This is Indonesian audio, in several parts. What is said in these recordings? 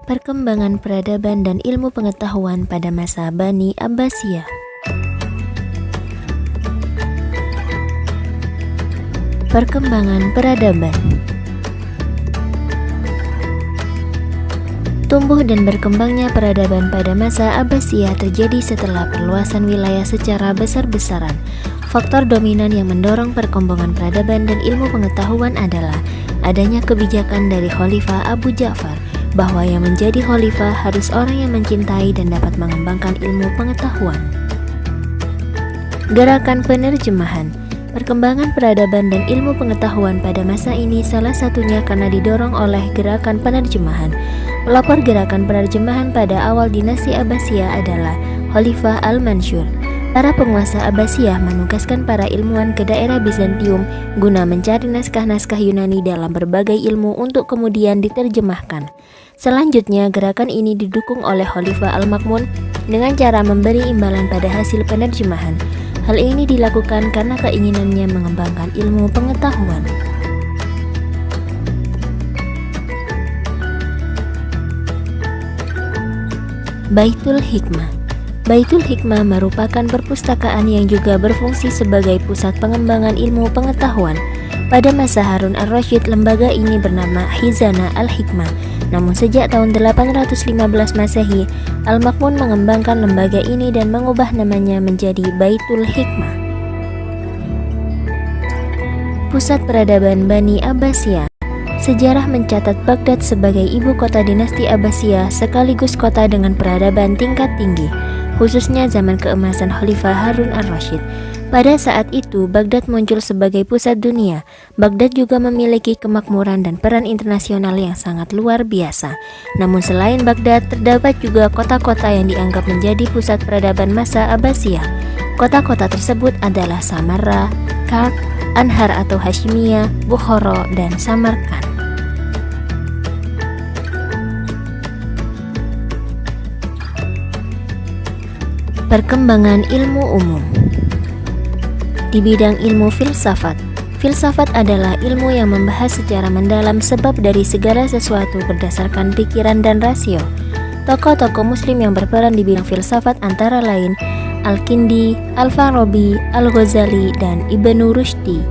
Perkembangan peradaban dan ilmu pengetahuan pada masa Bani Abbasiyah. Perkembangan peradaban. Tumbuh dan berkembangnya peradaban pada masa Abbasiyah terjadi setelah perluasan wilayah secara besar-besaran. Faktor dominan yang mendorong perkembangan peradaban dan ilmu pengetahuan adalah adanya kebijakan dari Khalifah Abu Ja'far bahwa yang menjadi khalifah harus orang yang mencintai dan dapat mengembangkan ilmu pengetahuan. Gerakan penerjemahan. Perkembangan peradaban dan ilmu pengetahuan pada masa ini salah satunya karena didorong oleh gerakan penerjemahan. Pelopor gerakan penerjemahan pada awal dinasti Abbasiyah adalah Khalifah Al-Mansur. Para penguasa Abbasiyah menugaskan para ilmuwan ke daerah Bizantium guna mencari naskah-naskah Yunani dalam berbagai ilmu untuk kemudian diterjemahkan. Selanjutnya, gerakan ini didukung oleh Khalifah Al-Ma'mun dengan cara memberi imbalan pada hasil penerjemahan. Hal ini dilakukan karena keinginannya mengembangkan ilmu pengetahuan. Baitul Hikmah. Baitul Hikmah merupakan perpustakaan yang juga berfungsi sebagai pusat pengembangan ilmu pengetahuan. Pada masa Harun Ar-Rasyid, lembaga ini bernama Khizanah Al-Hikmah. Namun sejak tahun 815 Masehi, Al-Ma'mun mengembangkan lembaga ini dan mengubah namanya menjadi Baitul Hikmah. Pusat peradaban Bani Abbasiyah. Sejarah mencatat Baghdad sebagai ibu kota dinasti Abbasiyah sekaligus kota dengan peradaban tingkat tinggi, khususnya zaman keemasan Khalifah Harun Ar-Rasyid. Pada saat itu, Baghdad muncul sebagai pusat dunia. Baghdad juga memiliki kemakmuran dan peran internasional yang sangat luar biasa. Namun selain Baghdad, terdapat juga kota-kota yang dianggap menjadi pusat peradaban masa Abbasiyah. Kota-kota tersebut adalah Samarra, Kark, Anhar atau Hashimiyah, Bukhara, dan Samarkand. Perkembangan ilmu umum. Di bidang ilmu filsafat. Filsafat adalah ilmu yang membahas secara mendalam sebab dari segala sesuatu berdasarkan pikiran dan rasio. Tokoh-tokoh muslim yang berperan di bidang filsafat antara lain Al-Kindi, Al-Farabi, Al-Ghazali, dan Ibnu Rushdi.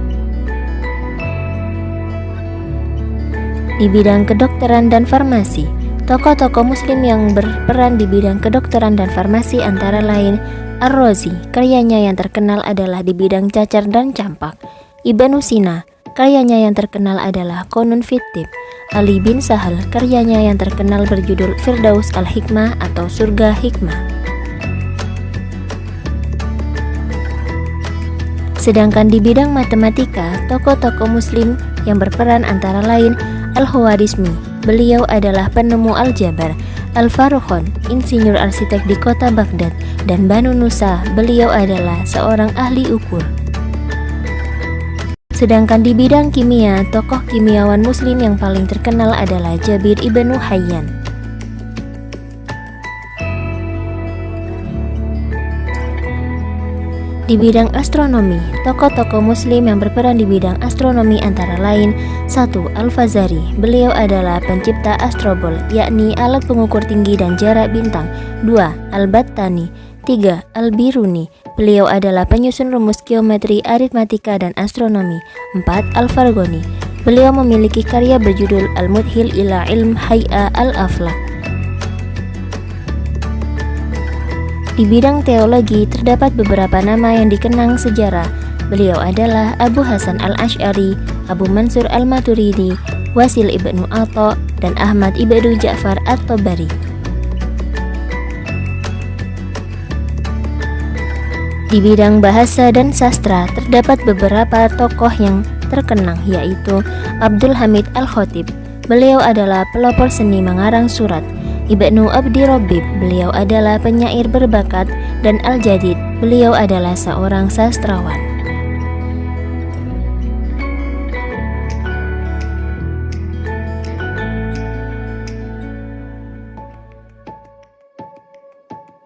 Di bidang kedokteran dan farmasi. Tokoh-tokoh muslim yang berperan di bidang kedokteran dan farmasi antara lain Ar-Razi, karyanya yang terkenal adalah di bidang cacar dan campak. Ibnu Sina, karyanya yang terkenal adalah Qanun fit Tibb. Ali bin Sahal, karyanya yang terkenal berjudul Firdaus Al-Hikmah atau Surga Hikmah. Sedangkan di bidang matematika, tokoh-tokoh muslim yang berperan antara lain Al-Khwarizmi, beliau adalah penemu aljabar, Al-Farukhan, insinyur arsitek di kota Baghdad, dan Banu Nusa, beliau adalah seorang ahli ukur. Sedangkan di bidang kimia, tokoh kimiawan muslim yang paling terkenal adalah Jabir ibnu Hayyan. Di bidang astronomi, tokoh-tokoh muslim yang berperan di bidang astronomi antara lain 1. Al-Fazari, beliau adalah pencipta astrobol, yakni alat pengukur tinggi dan jarak bintang. 2. Al-Battani. 3. Al-Biruni, beliau adalah penyusun rumus geometri, aritmatika, dan astronomi. 4. Al-Farghani, beliau memiliki karya berjudul Al-Mudhil ila Ilm Hay'a Al-Aflak. Di bidang teologi terdapat beberapa nama yang dikenang sejarah. Beliau adalah Abu Hasan Al-Asy'ari, Abu Mansur Al-Maturidi, Wasil ibnu Atha, dan Ahmad ibnu Ja'far At-Tabari. Di bidang bahasa dan sastra terdapat beberapa tokoh yang terkenang, yaitu Abdul Hamid Al-Khatib. Beliau adalah pelopor seni mengarang surat. Ibnu Abdi Rabbib, beliau adalah penyair berbakat, dan Al-Jadid, beliau adalah seorang sastrawan.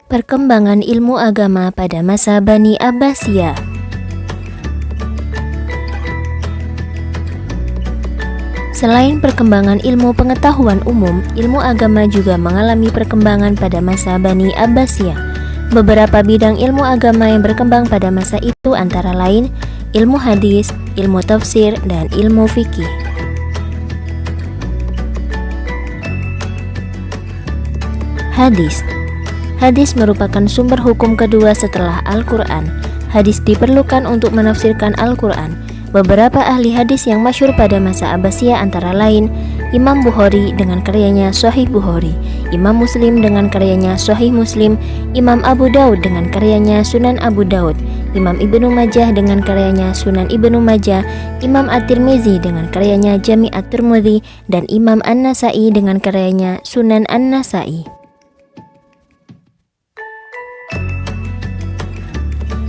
Perkembangan ilmu agama pada masa Bani Abbasiyah. Selain perkembangan ilmu pengetahuan umum, ilmu agama juga mengalami perkembangan pada masa Bani Abbasiyah. Beberapa bidang ilmu agama yang berkembang pada masa itu antara lain ilmu hadis, ilmu tafsir, dan ilmu fikih. Hadis. Hadis merupakan sumber hukum kedua setelah Al-Quran. Hadis diperlukan untuk menafsirkan Al-Quran. Beberapa ahli hadis yang masyhur pada masa Abbasiyah antara lain Imam Bukhari dengan karyanya Sahih Bukhari, Imam Muslim dengan karyanya Sahih Muslim, Imam Abu Daud dengan karyanya Sunan Abu Daud, Imam Ibnu Majah dengan karyanya Sunan Ibnu Majah, Imam At-Tirmizi dengan karyanya Jami' At-Tirmidzi, dan Imam An-Nasai dengan karyanya Sunan An-Nasai.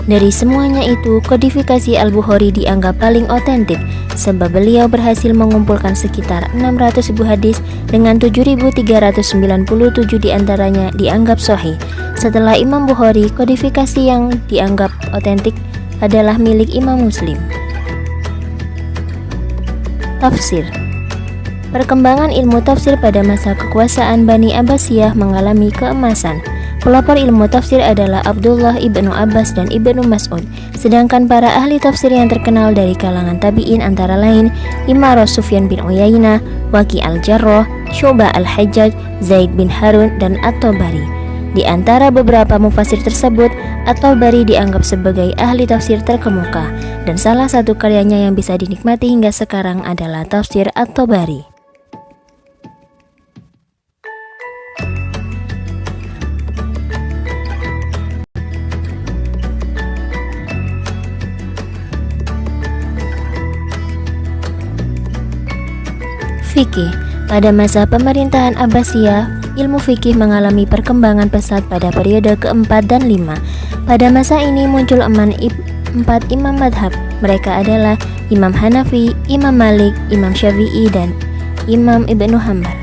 Dari semuanya itu, kodifikasi Al-Bukhari dianggap paling otentik sebab beliau berhasil mengumpulkan sekitar 600.000 hadis dengan 7.397 diantaranya dianggap sahih. Setelah Imam Bukhari, kodifikasi yang dianggap otentik adalah milik Imam Muslim. Tafsir. Perkembangan ilmu tafsir pada masa kekuasaan Bani Abbasiyah mengalami keemasan. Pelopor ilmu tafsir adalah Abdullah ibnu Abbas dan Ibnu Mas'ud, sedangkan para ahli tafsir yang terkenal dari kalangan tabi'in antara lain Imam Sufyan bin Uyainah, Waqi' al-Jarrah, Syu'bah al-Hajjaj, Zaid bin Harun, dan At-Tabari. Di antara beberapa mufassir tersebut, At-Tabari dianggap sebagai ahli tafsir terkemuka, dan salah satu karyanya yang bisa dinikmati hingga sekarang adalah tafsir At-Tabari. Fikih. Pada masa pemerintahan Abbasiyah, ilmu fikih mengalami perkembangan pesat pada periode keempat dan lima. Pada masa ini muncul empat imam madhab. Mereka adalah Imam Hanafi, Imam Malik, Imam Syafi'i, dan Imam Ibnu Hanbal.